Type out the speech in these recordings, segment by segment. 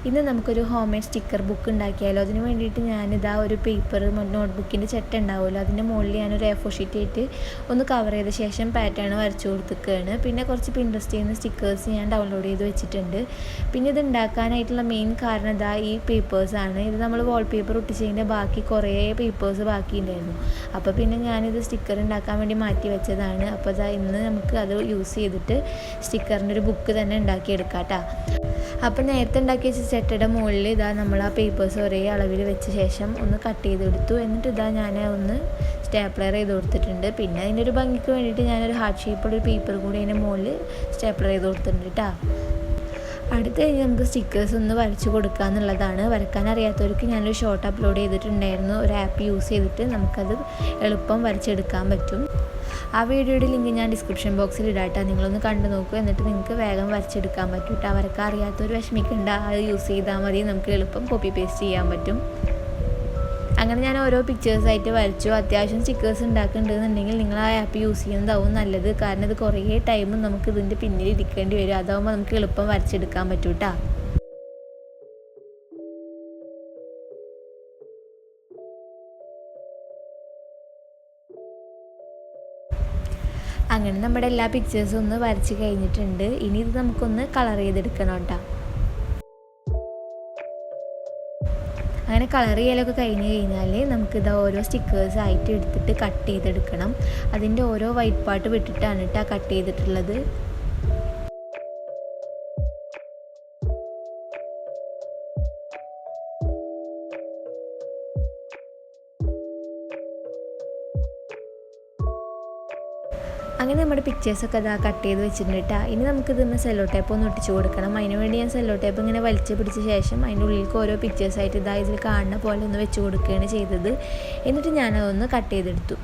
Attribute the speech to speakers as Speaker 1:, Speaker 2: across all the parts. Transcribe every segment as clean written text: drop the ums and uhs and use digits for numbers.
Speaker 1: ഇന്ന് നമുക്കൊരു home made sticker book ഉണ്ടാക്കിയാലോ. അതിന് വേണ്ടിയിട്ട് ഞാനിതാ ഒരു പേപ്പർ നോട്ട്ബുക്കിൻ്റെ ചെട്ട ഉണ്ടാവുമല്ലോ, അതിൻ്റെ മുകളിൽ ഞാനൊരു A4 ഷീറ്റ് ആയിട്ട് ഒന്ന് കവർ ചെയ്ത ശേഷം പാറ്റേൺ വരച്ചു കൊടുത്തിരിക്കുകയാണ്. പിന്നെ കുറച്ച് പിൻട്രസ്റ്റിൽ നിന്ന് സ്റ്റിക്കേഴ്സ് ഞാൻ ഡൗൺലോഡ് ചെയ്ത് വെച്ചിട്ടുണ്ട്. പിന്നെ ഇത് ഉണ്ടാക്കാനായിട്ടുള്ള മെയിൻ കാരണം ഇതാ ഈ പേപ്പേഴ്സാണ്. ഇത് നമ്മൾ വാൾപേപ്പർ ഒട്ടിച്ചതിൻ്റെ ബാക്കി കുറേ പേപ്പേഴ്സ് ബാക്കിയുണ്ടായിരുന്നു. അപ്പോൾ പിന്നെ ഞാനിത് സ്റ്റിക്കർ ഉണ്ടാക്കാൻ വേണ്ടി മാറ്റി വെച്ചതാണ്. അപ്പോൾ ഇതാ ഇന്ന് നമുക്ക് അത് യൂസ് ചെയ്തിട്ട് സ്റ്റിക്കറിൻ്റെ ഒരു ബുക്ക് തന്നെ ഉണ്ടാക്കിയെടുക്കാം കേട്ടോ. അപ്പോൾ നേരത്തെ ഉണ്ടാക്കി വെച്ച ചെട്ടയുടെ മുകളിൽ ഇതാ നമ്മൾ ആ പേപ്പേഴ്സ് ഒരേ അളവിൽ വെച്ച ശേഷം ഒന്ന് കട്ട് ചെയ്തെടുത്തു. എന്നിട്ട് ഇതാ ഞാൻ ഒന്ന് സ്റ്റേപ്ലർ ചെയ്ത് കൊടുത്തിട്ടുണ്ട്. പിന്നെ അതിൻ്റെ ഒരു ഭംഗിക്ക് വേണ്ടിയിട്ട് ഞാനൊരു ഹാർട്ട് ഷേപ്പുള്ള ഒരു പേപ്പർ കൂടി അതിൻ്റെ മുകളിൽ സ്റ്റേപ്ലർ ചെയ്ത് കൊടുത്തിട്ടുണ്ട് കേട്ടോ. അടുത്ത് കഴിഞ്ഞ് നമുക്ക് സ്റ്റിക്കേഴ്സ് ഒന്ന് വരച്ച് കൊടുക്കുക എന്നുള്ളതാണ്. വരക്കാൻ അറിയാത്തവർക്ക് ഞാനൊരു ഷോർട്ട് അപ്ലോഡ് ചെയ്തിട്ടുണ്ടായിരുന്നു. ഒരു ആപ്പ് യൂസ് ചെയ്തിട്ട് നമുക്കത് എളുപ്പം വരച്ചെടുക്കാൻ പറ്റും. ആ വീഡിയോയുടെ ലിങ്ക് ഞാൻ ഡിസ്ക്രിപ്ഷൻ ബോക്സിൽ ഇടാട്ടോ. നിങ്ങളൊന്ന് കണ്ടു നോക്കൂ. എന്നിട്ട് നിങ്ങൾക്ക് വേഗം വരച്ചെടുക്കാൻ പറ്റും കേട്ടോ. വരക്കാൻ അറിയാത്തൊരു വിഷമിക്കണ്ട, അത് യൂസ് ചെയ്താൽ മതി. നമുക്ക് എളുപ്പം കോപ്പി പേസ്റ്റ് ചെയ്യാൻ പറ്റും. അങ്ങനെ ഞാൻ ഓരോ പിക്ചേഴ്സായിട്ട് വരച്ചു. അത്യാവശ്യം സ്റ്റിക്കേഴ്സ് ഉണ്ടാക്കുന്നുണ്ടെന്നുണ്ടെങ്കിൽ നിങ്ങൾ ആ ആപ്പ് യൂസ് ചെയ്യുന്നതാവും നല്ലത്. കാരണം ഇത് കുറേ ടൈമും നമുക്ക് ഇതിൻ്റെ പിന്നിൽ ഇരിക്കേണ്ടി വരും. അതാവുമ്പോൾ നമുക്ക് എളുപ്പം വരച്ചെടുക്കാൻ പറ്റും കേട്ടോ. അങ്ങനെ നമ്മുടെ എല്ലാ പിക്ചേഴ്സും ഒന്ന് വരച്ച് കഴിഞ്ഞിട്ടുണ്ട്. ഇനി ഇത് നമുക്കൊന്ന് കളർ ചെയ്തെടുക്കണം കേട്ടോ. അങ്ങനെ കളർ ചെയ്യലൊക്കെ കഴിഞ്ഞ് കഴിഞ്ഞാൽ നമുക്കിത് ഓരോ സ്റ്റിക്കേഴ്സ് ആയിട്ട് എടുത്തിട്ട് കട്ട് ചെയ്തെടുക്കണം. അതിൻ്റെ ഓരോ വൈറ്റ് പാർട്ട് വിട്ടിട്ടാണ് കേട്ടോ കട്ട് ചെയ്തിട്ടുള്ളത്. അങ്ങനെ നമ്മുടെ പിക്ചേഴ്സൊക്കെ അതാ കട്ട് ചെയ്ത് വെച്ചിട്ടുണ്ട് കേട്ടോ. ഇനി നമുക്കിതൊന്ന് സെല്ലോ ടേപ്പ് ഒന്ന് ഒട്ടിച്ച് കൊടുക്കണം. അതിന് വേണ്ടി ഞാൻ സെല്ലോ ടേപ്പ് ഇങ്ങനെ വലിച്ച് പിടിച്ച ശേഷം അതിൻ്റെ ഉള്ളിലേക്ക് ഓരോ പിക്ചേഴ്സായിട്ട് ഇതാ ഇതിൽ കാണുന്ന പോലെ ഒന്ന് വെച്ച് കൊടുക്കുകയാണ് ചെയ്തത്. എന്നിട്ട് ഞാനതൊന്ന് കട്ട് ചെയ്തെടുത്തു.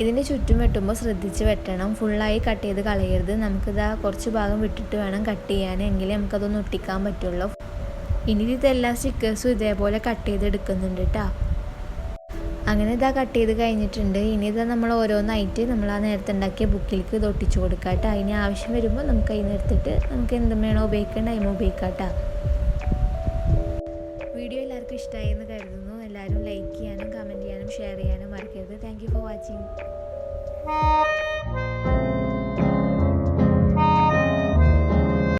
Speaker 1: ഇതിൻ്റെ ചുറ്റും വെട്ടുമ്പോൾ ശ്രദ്ധിച്ച് വെട്ടണം. ഫുള്ളായി കട്ട് ചെയ്ത് കളയരുത്. നമുക്കിതാ കുറച്ച് ഭാഗം വിട്ടിട്ട് വേണം കട്ട് ചെയ്യാൻ, എങ്കിലേ നമുക്കതൊന്ന് ഒട്ടിക്കാൻ പറ്റുള്ളൂ. ഇനി ഇതെല്ലാ സ്റ്റിക്കേഴ്സും ഇതേപോലെ കട്ട് ചെയ്തെടുക്കുന്നുണ്ട് കേട്ടോ. അങ്ങനെ ഇതാ കട്ട് ചെയ്ത് കഴിഞ്ഞിട്ടുണ്ട്. ഇനി ഇതാ നമ്മൾ ഓരോന്നായിട്ട് നമ്മൾ ആ നേരത്തെ ഉണ്ടാക്കിയ ബുക്കിലേക്ക് ഇത് ഒട്ടിച്ച് കൊടുക്കാം കേട്ടോ. അതിന് ആവശ്യം വരുമ്പോൾ നമുക്ക് അതിന് എടുത്തിട്ട് നമുക്ക് എന്തും വേണോ ഉപയോഗിക്കേണ്ട അതിന് ഉപയോഗിക്കാം കേട്ടോ. വീഡിയോ എല്ലാവർക്കും ഇഷ്ടമായി എന്ന് കരുതുന്നു. എല്ലാവരും ലൈക്ക് ചെയ്യാനും കമൻറ്റ് ചെയ്യാനും ഷെയർ ചെയ്യാനും മറക്കരുത്. Thank you for watching.